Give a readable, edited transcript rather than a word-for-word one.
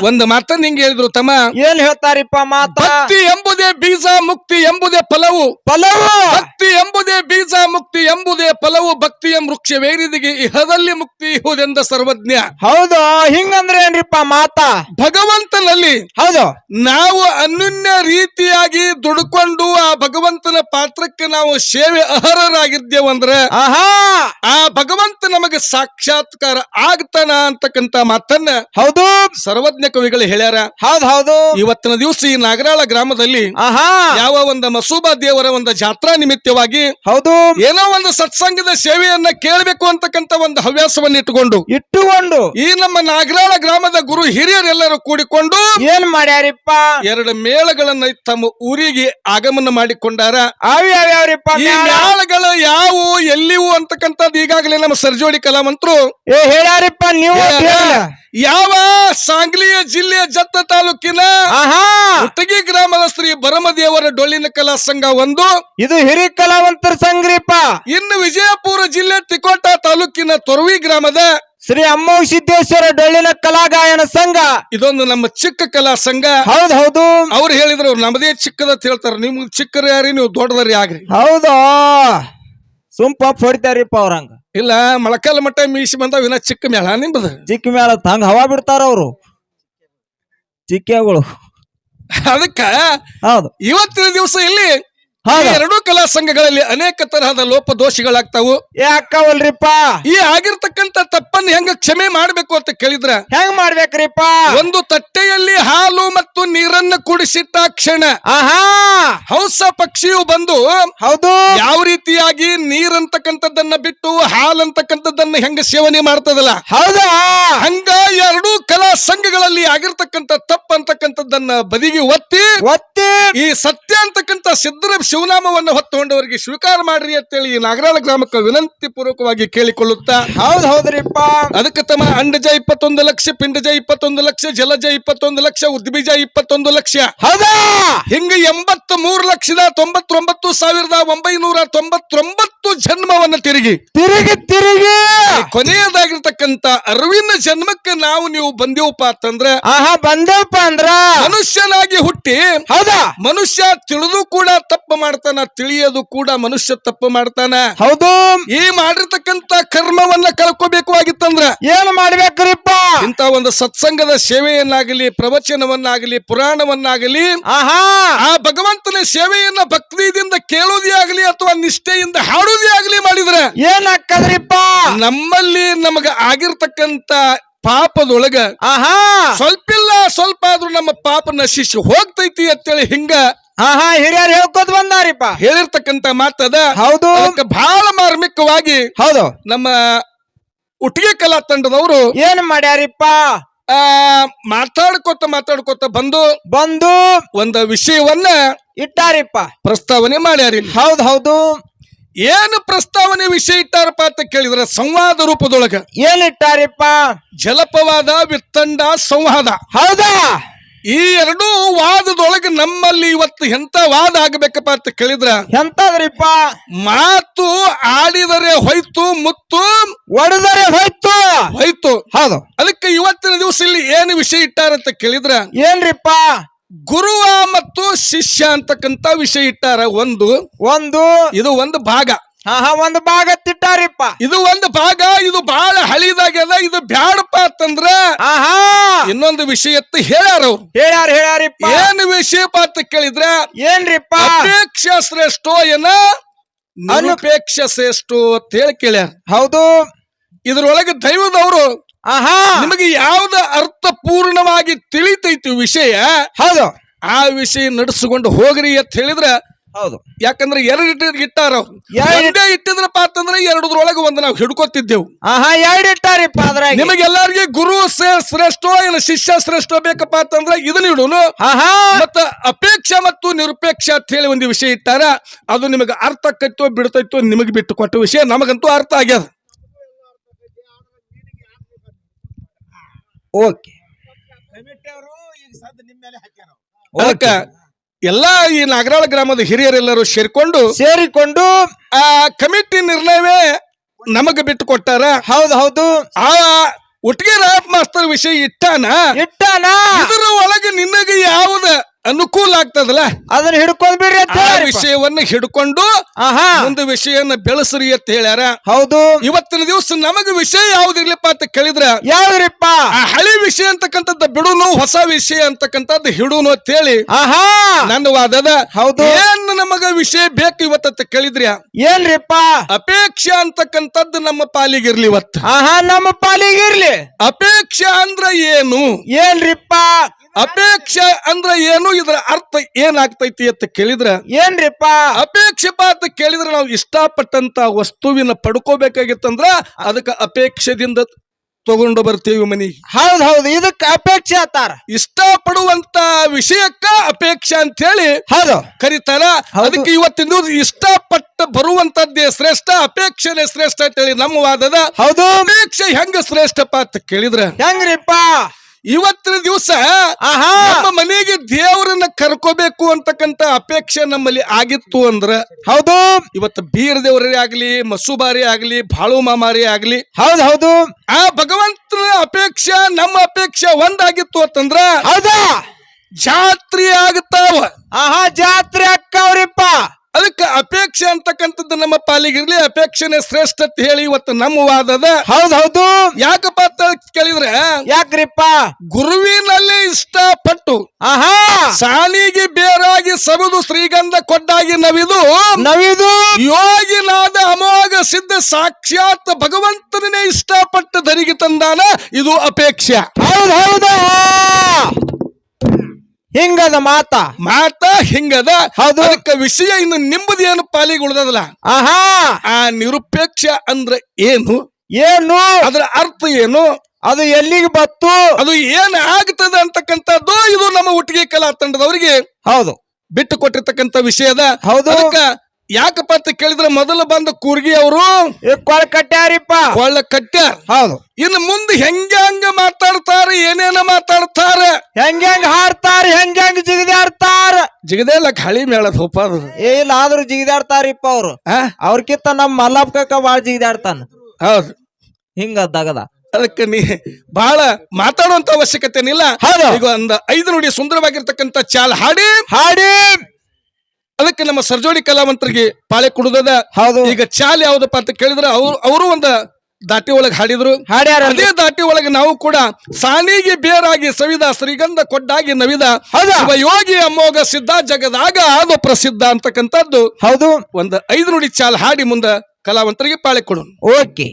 ಒಂದು ಮಾತನ್ನ ಹಿಂಗೆ ಹೇಳಿದ್ರು ತಮ್ಮ. ಏನ್ ಹೇಳ್ತಾರಿಪ್ಪ ಮಾತ? ಭಕ್ತಿ ಎಂಬುದೇ ಬೀಜ, ಮುಕ್ತಿ ಎಂಬುದೇ ಫಲವು. ಭಕ್ತಿ ಎಂಬುದೇ ಬೀಜ, ಮುಕ್ತಿ ಎಂಬುದೇ ಫಲವು. ಭಕ್ತಿಯ ವೃಕ್ಷವೇರಿದಿಗೆ ಇಹದಲ್ಲಿ ಮುಕ್ತಿ ಇಹುದೆಂದ ಸರ್ವಜ್ಞ. ಹೌದು, ಹಿಂಗಂದ್ರೆ ಏನ್ರಿಪ್ಪ ಮಾತ? ಭಗವಂತನಲ್ಲಿ ಹೌದು ನಾವು ಅನ್ಯೋನ್ಯ ರೀತಿಯಾಗಿ ದುಡ್ಕೊಂಡು ಆ ಭಗವಂತನ ಪಾತ್ರಕ್ಕೆ ನಾವು ಸೇವೆ ಅರ್ಹರಾಗಿದ್ದೇವಂದ್ರೆ ಆ ಭಗವಂತ ನಮಗೆ ಸಾಕ್ಷಾತ್ಕಾರ ಆಗ್ತಾನ ಅಂತಕ್ಕಂತ ಮಾತನ್ನ ಹೌದು ಸರ್ವಜ್ಞ ಕವಿಗಳು ಹೇಳ್ಯಾರ. ಹೌದು ಇವತ್ತಿನ ದಿವಸ ಈ ನಾಗರಾಳ ಗ್ರಾಮದಲ್ಲಿ ಯಾವ ಒಂದು ಮಸೂಬಾ ದೇವರ ಒಂದು ಜಾತ್ರಾ ನಿಮಿತ್ತವಾಗಿ ಹೌದು ಏನೋ ಒಂದು ಸತ್ಸಂಗದ ಸೇವೆಯನ್ನ ಕೇಳಬೇಕು ಅಂತಕ್ಕಂತ ಒಂದು ಹವ್ಯಾಸವನ್ನು ಇಟ್ಟುಕೊಂಡು ಈ ನಮ್ಮ ನಾಗರಾಳ ಗ್ರಾಮದ ಗುರು ಹಿರಿಯರೆಲ್ಲರೂ ಕೂಡಿಕೊಂಡು ಏನ್ ಮಾಡ್ಯಾರಿಪ್ಪ? 2 ಮೇಳಗಳನ್ನ ತಮ್ಮ ಊರಿಗೆ ಆಗಮನ ಮಾಡಿಕೊಂಡಾರ. ಯಾವ್ಯಾವ್ರಿಪ್ಪ ಈ ಮೇಳಗಳು ಯಾವು ಎಲ್ಲಿವು ಅಂತಕ್ಕಂಥದ್ದು ಈಗಾಗಲೇ ನಮ್ಮ ಸರ್ಜೋಡಿ ಕಲಾವಂತರು ಹೇಳ್ಯಾರಿಪ್ಪ. ನೀವು ಯಾವ ಸಾಂಗ್ಲಿಯ ಜಿಲ್ಲೆಯ ಜತ್ತ ತಾಲೂಕಿನ ಉತ್ತಗಿ ಗ್ರಾಮದ ಶ್ರೀ ಭರಮದೇವರ ಡೊಳ್ಳಿನ ಕಲಾ ಸಂಘ ಒಂದು, ಇದು ಹಿರಿ ಕಲಾವಂತರ ಸಂಘರಿಪ್ಪ. ಇನ್ನು ವಿಜಯಪುರ ಜಿಲ್ಲೆ ತಿಕೋಟ ತಾಲೂಕಿನ ತೊರವಿ ಗ್ರಾಮದ ಶ್ರೀ ಅಮ್ಮೌ ಸಿದ್ದೇಶ್ವರ ಡೊಳ್ಳಿನ ಕಲಾಗಾಯನ ಸಂಘ, ಇದೊಂದು ನಮ್ಮ ಚಿಕ್ಕ ಕಲಾ ಸಂಘ. ಹೌದು ಅವ್ರು ಹೇಳಿದ್ರು ನಮ್ಮದೇ ಚಿಕ್ಕದತ್ ಹೇಳ್ತಾರ, ನಿಮ್ಗೆ ಚಿಕ್ಕರ ಯಾರಿ ನೀವು ದೊಡ್ಡದರಿ ಆಗ್ರಿ. ಹೌದು ಸುಂಪ ಹೊಡಿತಾರಿಪ್ಪ ಅವ್ರಂಗ. ಇಲ್ಲ ಮೊಳಕಾಲ ಮಟ್ಟ ಮೀಸಿ ಬಂದ ವಿನ ಚಿಕ್ಕ ಮೇಳ ನಿಂಬದ ಚಿಕ್ಕ ಮೇಳ ಹಂಗ ಹವಾ ಬಿಡ್ತಾರ ಅವರು ಚಿಕ್ಕಗಳು. ಅದಕ್ಕ ಹೌದು ಇವತ್ತಿನ ದಿವಸ ಇಲ್ಲಿ 2 ಕಲಾ ಸಂಘಗಳಲ್ಲಿ ಅನೇಕ ತರಹದ ಲೋಪದೋಷಗಳಾಗ್ತಾವು. ಯಾಕವಲ್ರಿಪ್ಪ? ಈ ಆಗಿರ್ತಕ್ಕಂತ ತಪ್ಪನ್ನು ಹೆಂಗ ಕ್ಷಮೆ ಮಾಡ್ಬೇಕು ಅಂತ ಕೇಳಿದ್ರ ಹೆಂಗ್ ಮಾಡ್ಬೇಕ್ರಿಪ್ಪ? ಒಂದು ತಟ್ಟೆಯಲ್ಲಿ ಹಾಲು ಮತ್ತು ನೀರನ್ನು ಕುಡಿಸಿಟ್ಟ ಕ್ಷಣ ಹಂಸ ಪಕ್ಷಿಯು ಬಂದು ಹೌದು ಯಾವ ರೀತಿಯಾಗಿ ನೀರಂತಕ್ಕಂಥದ್ದನ್ನ ಬಿಟ್ಟು ಹಾಲಂತಕ್ಕಂಥದ್ದನ್ನ ಹೆಂಗ ಸೇವನೆ ಮಾಡ್ತದಲ್ಲ, ಹೌದಾ ಹಂಗ 2 ಕಲಾ ಸಂಘಗಳಲ್ಲಿ ಆಗಿರ್ತಕ್ಕಂಥ ತಪ್ಪ ಅಂತಕ್ಕಂಥದ್ದನ್ನ ಬದಿಗೆ ಒತ್ತಿ ಈ ಸತ್ಯ ಅಂತಕ್ಕಂಥ ಸಿದ್ಧರ ಶಿವನಾಮವನ್ನು ಹೊತ್ತುಕೊಂಡವರಿಗೆ ಸ್ವೀಕಾರ ಮಾಡ್ರಿ ಅಂತೇಳಿ ಈ ನಾಗರಾಳ ಗ್ರಾಮಕ್ಕೆ ವಿನಂತಿ ಪೂರ್ವಕವಾಗಿ ಕೇಳಿಕೊಳ್ಳುತ್ತಾ. ಹೌದ್ರಿಪ್ಪ. ಅದಕ್ಕೆ ತಮ್ಮ ಅಂಡಜ 21 ಲಕ್ಷ, ಪಿಂಡಜ 21 ಲಕ್ಷ, ಜಲಜ 21 ಲಕ್ಷ, ಉದ್ಬೀಜ 21 ಲಕ್ಷ, ಹಿಂಗ 83,99,999 ಜನ್ಮವನ್ನು ತಿರುಗಿ ಕೊನೆಯದಾಗಿರ್ತಕ್ಕಂಥ ಅರಿವಿನ ಜನ್ಮಕ್ಕೆ ನೀವು ಬಂದೇವಪ್ಪ ಅಂತಂದ್ರ ಮನುಷ್ಯನಾಗಿ ಹುಟ್ಟಿ ಮನುಷ್ಯ ತಿಳಿದು ಕೂಡ ತಪ್ಪು ಮಾಡ್ತಾನ, ತಿಳಿಯೋದು ಕೂಡ ಮನುಷ್ಯ ತಪ್ಪು ಮಾಡ್ತಾನ. ಹೌದು ಈ ಮಾಡಿರ್ತಕ್ಕಂತ ಕರ್ಮವನ್ನ ಕಳ್ಕೋಬೇಕು ಆಗಿತ್ತಂದ್ರ ಏನು ಮಾಡ್ಬೇಕ್ರಿಪ್ಪ? ಇಂತ ಒಂದು ಸತ್ಸಂಗದ ಸೇವೆಯನ್ನಾಗಲಿ, ಪ್ರವಚನವನ್ನಾಗಲಿ, ಪುರಾಣವನ್ನಾಗಲಿ, ಆ ಭಗವಂತನ ಸೇವೆಯನ್ನ ಭಕ್ತಿಯಿಂದ ಕೇಳೋದೇ ಆಗಲಿ ಅಥವಾ ನಿಷ್ಠೆಯಿಂದ ಹಾಡೋದೇ ಆಗಲಿ ಮಾಡಿದ್ರೆ ಏನಾಗ್ತದ್ರಿಪ್ಪ? ನಮ್ಮಲ್ಲಿ ನಮಗ ಆಗಿರ್ತಕ್ಕಂತ ಪಾಪದೊಳಗ ಸ್ವಲ್ಪ ಆದ್ರೂ ನಮ್ಮ ಪಾಪ ನಶಿಸಿ ಹೋಗ್ತೈತಿ ಅಂತೇಳಿ ಹಿಂಗ ಹಿರಿಯರು ಹೇಳ್ಕೊತ ಬಂದಾರಿಪ್ಪ. ಹೇಳಿರ್ತಕ್ಕಂತ ಮಾತದ. ಹೌದು ಬಹಳ ಮಾರ್ಮಿಕವಾಗಿ ಹೌದು ನಮ್ಮ ಉಟ್ಟಿಗೆ ಕಲಾ ತಂಡದವರು ಏನ್ ಮಾಡ್ಯಾರಿಪ್ಪ? ಮಾತಾಡ್ಕೋತ ಬಂದು ಒಂದು ವಿಷಯವನ್ನ ಇಟ್ಟಾರಿಪ್ಪ, ಪ್ರಸ್ತಾವನೆ ಮಾಡ್ಯಾರಿ. ಹೌದು ಏನು ಪ್ರಸ್ತಾವನೆ ವಿಷಯ ಇಟ್ಟಾರಪ್ಪ ಅಂತ ಕೇಳಿದ್ರ ಸಂವಾದ ರೂಪದೊಳಗ ಏನ್ ಇಟ್ಟಾರಿಪ್ಪ? ಜಲಪವಾದ, ವಿತ್ತಂಡ, ಸಂವಾದ. ಹೌದಾ? ಈ 2 ವಾದದೊಳಗೆ ನಮ್ಮಲ್ಲಿ ಇವತ್ತು ಎಂತ ವಾದ ಆಗಬೇಕಪ್ಪ ಅಂತ ಕೇಳಿದ್ರ ಎಂತದ್ರಿಪ್ಪ? ಮಾತು ಆಡಿದರೆ ಹೋಯ್ತು, ಮುತ್ತು ಒಡೆದರೆ ಹೋಯ್ತು. ಹೌದು. ಅದಕ್ಕೆ ಇವತ್ತಿನ ದಿವಸ ಇಲ್ಲಿ ಏನು ವಿಷಯ ಇಟ್ಟಾರಂತ ಕೇಳಿದ್ರ ಏನ್ರಿಪ್ಪ? ಗುರುವ ಮತ್ತು ಶಿಷ್ಯ ಅಂತಕ್ಕಂತ ವಿಷಯ ಇಟ್ಟಾರ. ಇದು ಒಂದು ಭಾಗ. ಒಂದು ಭಾಗ ತಿಟ್ಟಾರಿಪ್ಪ. ಇದು ಒಂದು ಭಾಗ. ಇದು ಬಹಳ ಹಳಿದಾಗ್ಯದ. ಇದು ಬ್ಯಾಡಪ್ಪ ಅಂತಂದ್ರ ಇನ್ನೊಂದು ವಿಷಯ ಹೇಳ್ಯಾರ ಅವ್ರು. ಹೇಳ್ಯಾರಿಪ್ಪ. ಏನು ವಿಷಯಪ್ಪ ಅಂತ ಕೇಳಿದ್ರ ಏನ್ರಿಪ್ಪ? ಅಪೇಕ್ಷ ಶ್ರೇಷ್ಠೋ ನಿರಪೇಕ್ಷ ಶ್ರೇಷ್ಠೋ ಅಂತ ಹೇಳಿ ಕೇಳ್ಯಾರ. ಹೌದು. ಇದ್ರೊಳಗೆ ದೈವದವರು ನಿಮಗೆ ಯಾವ್ದ ಅರ್ಥಪೂರ್ಣವಾಗಿ ತಿಳಿತೈತಿ ವಿಷಯ, ಹೌದು, ಆ ವಿಷಯ ನಡೆಸಿಕೊಂಡು ಹೋಗ್ರಿ ಅಂತ ಹೇಳಿದ್ರ ಹೌದು. ಯಾಕಂದ್ರೆ 2 ಇಟ್ಟಾರ. ಇಟ್ಟಿದ್ರಪ್ಪ ಅಂತಂದ್ರೆ 2 ಒಂದು ನಾವು ಹಿಡ್ಕೊತಿದ್ದೆವು. 2 ಇಟ್ಟಾರಿಪ್ಪ. ನಿಮಗೆಲ್ಲರಿಗೆ ಗುರು ಶ್ರೇಷ್ಠೋ ಶಿಷ್ಯ ಶ್ರೇಷ್ಠ ಬೇಕಪ್ಪ ಅಂತಂದ್ರೆ ಇದನ್ನ ಇಡೋನು. ಮತ್ತ ಅಪೇಕ್ಷ ಮತ್ತು ನಿರಪೇಕ್ಷ ಅಂತ ಹೇಳಿ ಒಂದು ವಿಷಯ ಇಟ್ಟಾರ. ಅದು ನಿಮಗೆ ಅರ್ಥ ಆಕೈತೋ ಬಿಡ್ತೈತೋ ನಿಮಗೆ ಬಿಟ್ಟು ಕೊಟ್ಟ ವಿಷಯ. ನಮಗಂತೂ ಅರ್ಥ ಆಗ್ಯದ. ಅದಕ್ಕ ಎಲ್ಲಾ ಈ ನಾಗರಾಳ ಗ್ರಾಮದ ಹಿರಿಯರೆಲ್ಲರೂ ಸೇರಿಕೊಂಡು ಆ ಕಮಿಟಿ ನಿರ್ಣಯವೇ ನಮಗ ಬಿಟ್ಟು ಕೊಟ್ಟಾರ. ಹೌದು. ಆ ಒಟ್ಟಿಗೆ ರಾಪ್ ಮಾಸ್ತರ್ ವಿಷಯ ಇಟ್ಟಾನ ಇಟ್ಟಾನ ಇದರ ಒಳಗೆ ನಿನಗೆ ಯಾವ್ದ ಅನುಕೂಲ ಆಗ್ತದಲ್ಲ ಅದನ್ನ ಹಿಡ್ಕೊಂಡ್ ಬಿಡ್ರಿ ಅಂತ ಆ ಹೇಳ್ರಿಪ್ಪ. ವಿಷಯವನ್ನ ಹಿಡ್ಕೊಂಡು ಆಹಾ ಒಂದು ವಿಷಯನ ಬೆಳೆಸ್ರಿ ಅಂತ ಹೇಳ್ಯಾರ. ಹೌದು ಇವತ್ತಿನ ದಿವಸ ನಮಗ ವಿಷಯ ಯಾವ್ದಿರ್ಲಿಪ್ಪ ಅಂತ ಕೇಳಿದ್ರ ಯಾವ್ದ್ರಿಪ್ಪ ಆ ಹಳಿ ವಿಷಯ ಅಂತಕ್ಕಂಥದ್ದು ಬಿಡುನು, ಹೊಸ ವಿಷಯ ಅಂತಕ್ಕಂಥದ್ದು ಹಿಡುನು ಅಂತ ಹೇಳಿ ಆಹಾ ನನ್ನ ವಾದದ. ಹೌದು. ಏನ್ ನಮಗ ವಿಷಯ ಬೇಕು ಇವತ್ತ ಕೇಳಿದ್ರ್ಯಾ? ಏನ್ರಿಪ್ಪ ಅಪೇಕ್ಷೆ ಅಂತಕ್ಕಂಥದ್ದು ನಮ್ಮ ಪಾಲಿಗಿರ್ಲಿ ಇವತ್ತು. ಆಹಾ ನಮ್ಮ ಪಾಲಿಗಿರ್ಲಿ. ಅಪೇಕ್ಷೆ ಅಂದ್ರ ಏನು? ಏನ್ರಿಪ್ಪ ಅಪೇಕ್ಷೆ ಅಂದ್ರ ಏನು? ಇದರ ಅರ್ಥ ಏನಾಗ್ತೈತಿ ಅಂತ ಕೇಳಿದ್ರ ಏನ್ರಿಪ್ಪ ಅಪೇಕ್ಷೆ ಅಂತ ಕೇಳಿದ್ರ ನಾವು ಇಷ್ಟಪಟ್ಟಂತ ವಸ್ತುವಿನ ಪಡ್ಕೋಬೇಕಾಗಿತ್ತಂದ್ರ ಅದಕ್ಕೆ ಅಪೇಕ್ಷೆದಿಂದ ತಗೊಂಡು ಬರ್ತೀವಿ ಮನಿಗೆ. ಹೌದ್ ಹೌದು ಇದಕ್ಕ ಅಪೇಕ್ಷೆ ಆತಾರ. ಇಷ್ಟಪಡುವಂತ ವಿಷಯಕ್ಕ ಅಪೇಕ್ಷೆ ಅಂತ ಹೇಳಿ ಹೌದು ಕರೀತಾರ. ಹೌದು. ಅದಕ್ಕೆ ಇವತ್ತಿನ ದಿವಸ ಇಷ್ಟಪಟ್ಟ ಬರುವಂತದ್ದೇ ಶ್ರೇಷ್ಠ, ಅಪೇಕ್ಷೆನೇ ಶ್ರೇಷ್ಠ ಅಂತ ಹೇಳಿ ನಮ್ಮ ವಾದದ. ಹೌದು ಅಪೇಕ್ಷೆ ಹೆಂಗ ಶ್ರೇಷ್ಠಪ್ಪ ಅಂತ ಕೇಳಿದ್ರ ಹೆಂಗ್ರಿಪ್ಪ ಇವತ್ತಿನ ದಿವಸ ಆಹಾ ನಮ್ಮ ಮನೆಗೆ ದೇವರನ್ನ ಕರ್ಕೋಬೇಕು ಅಂತಕ್ಕಂತ ಅಪೇಕ್ಷೆ ನಮ್ಮಲ್ಲಿ ಆಗಿತ್ತು ಅಂದ್ರ ಹೌದು ಇವತ್ತು ಬೀರ್ ದೇವರೇ ಆಗ್ಲಿ, ಮಸುಬಾರಿ ಆಗ್ಲಿ, ಬಾಳು ಮಾಮಾರಿ ಆಗ್ಲಿ, ಹೌದ್ ಹೌದು ಆ ಭಗವಂತನ ಅಪೇಕ್ಷೆ ನಮ್ಮ ಅಪೇಕ್ಷೆ ಒಂದಾಗಿತ್ತು ಅಂತಂದ್ರ ಹೌದಾ ಜಾತ್ರೆ ಆಗ್ತಾವ. ಆಹಾ ಜಾತ್ರೆ ಅಕ್ಕವ್ರಿಪ್ಪ. ಅದಕ್ಕೆ ಅಪೇಕ್ಷೆ ಅಂತಕ್ಕಂಥದ್ದು ನಮ್ಮ ಪಾಲಿಗಿರ್ಲಿ, ಅಪೇಕ್ಷೆನೇ ಶ್ರೇಷ್ಠ ಅಂತ ಹೇಳಿ ಇವತ್ತು ನಮ್ಮ ವಾದದ. ಹೌದ್ ಹೌದು ಯಾಕಪ್ಪ ಅಂತ ಕೇಳಿದ್ರೆ ಯಾಕ್ರಿಪ್ಪ ಗುರುವಿನಲ್ಲಿ ಇಷ್ಟಪಟ್ಟು ಆಹಾ ಸಾಲಿಗೆ ಬೇರಾಗಿ ಸಬದು ಶ್ರೀಗಂಧ ಕೊಟ್ಟಾಗಿ ನವಿದು ನವಿದು ಯೋಗಿನಾದ ಅಮೋಘ ಸಿದ್ಧ ಸಾಕ್ಷಾತ್ ಭಗವಂತನೇ ಇಷ್ಟಪಟ್ಟು ಧರಿಗೆ ತಂದಾನ. ಇದು ಅಪೇಕ್ಷೆ. ಹೌದ್ ಹೌದಾ ಹಿಂಗದ ಮಾತ ಹಿಂಗದ. ಹೌದು. ಅದಕ್ಕೆ ವಿಷಯ ಇನ್ನು ನಿಮ್ಮದು ಏನು ಪಾಲಿಗೆ ಉಳ್ದದಲ್ಲ. ಆಹಾ ಆ ನಿರುಪೇಕ್ಷ ಅಂದ್ರೆ ಏನು? ಏನು ಅದರ ಅರ್ಥ ಏನು? ಅದು ಎಲ್ಲಿಗೆ ಬತ್ತು? ಅದು ಏನ್ ಆಗ್ತದೆ ಅಂತಕ್ಕಂಥದ್ದು ಇದು ನಮ್ಮ ಒಟ್ಟಿಗೆ ಕಲಾ ತಂಡದವರಿಗೆ ಹೌದು ಬಿಟ್ಟು ಕೊಟ್ಟಿರ್ತಕ್ಕಂಥ ವಿಷಯದ. ಹೌದು. ಅದಕ್ಕ ಯಾಕಪ್ಪ ಅಂತ ಕೇಳಿದ್ರೆ ಮೊದಲು ಬಂದ ಕೂರ್ಗಿ ಅವರು ಕೊಳ ಕಟ್ಟ್ಯಾರಿಪ್ಪ. ಕೊಳ್ಳ ಕಟ್ಟ್ಯಾರ. ಹೌದು ಇನ್ನು ಮುಂದೆ ಹೆಂಗ ಮಾತಾಡ್ತಾರೆ, ಏನೇನ ಮಾತಾಡ್ತಾರೆ, ಹೆಂಗ್ ಹಾಡ್ತಾರ, ಹೆಂಗ್ ಜಿಗಿದಾಡ್ತಾರ. ಜಿಗದೇಲಕ್ ಹಳಿ ಮೇಳದ ಹೋಪ ಅದು. ಇಲ್ಲ ಆದ್ರೂ ಜಿಗಿದಾಡ್ತಾರಿಪ್ಪ ಅವ್ರು. ಅವ್ರಕಿಂತ ನಮ್ ಮಲ್ಲಪ್ಪ ಕಾಕ ಬಾಳ ಜಿಗಿದಾಡ್ತಾನ. ಹೌದು. ಹಿಂಗ ದಗದ. ಅದಕ್ಕೆ ನೀ ಬಹಳ ಮಾತಾಡುವಂತ ಅವಶ್ಯಕತೆ ಇಲ್ಲ. ಹೌದು. ಈಗ ಒಂದು 5 ನುಡಿ ಸುಂದರವಾಗಿರ್ತಕ್ಕಂಥ ಚಾಲ್ ಹಾಡಿ ಅದಕ್ಕೆ ನಮ್ಮ ಸರ್ಜೋಡಿ ಕಲಾವಂತರಿಗೆ ಪಾಳೆ ಕೊಡುದದ. ಹೌದು. ಈಗ ಚಾಲ್ ಯಾವ್ದಪ್ಪ ಅಂತ ಕೇಳಿದ್ರೆ ಅವರು ಒಂದು ದಾಟಿ ಒಳಗೆ ಹಾಡಿದ್ರು. ಹಾಡ್ಯಾರ. ಅದೇ ದಾಟಿ ಒಳಗೆ ನಾವು ಕೂಡ ಸಾನಿಗೆ ಬೇರಾಗಿ ಸವಿದ ಶ್ರೀಗಂಧ ಕೊಡ್ಡಾಗಿ ನವಿದ ಯೋಗಿ ಅಮೋಘ ಸಿದ್ಧ ಜಗದಾಗ ಅದು ಪ್ರಸಿದ್ಧ ಅಂತಕ್ಕಂಥದ್ದು. ಹೌದು. ಒಂದು 5 ನುಡಿ ಚಾಲ್ ಹಾಡಿ ಮುಂದ ಕಲಾವಂತರಿಗೆ ಪಾಳೆ ಕೊಡು. ಓಕೆ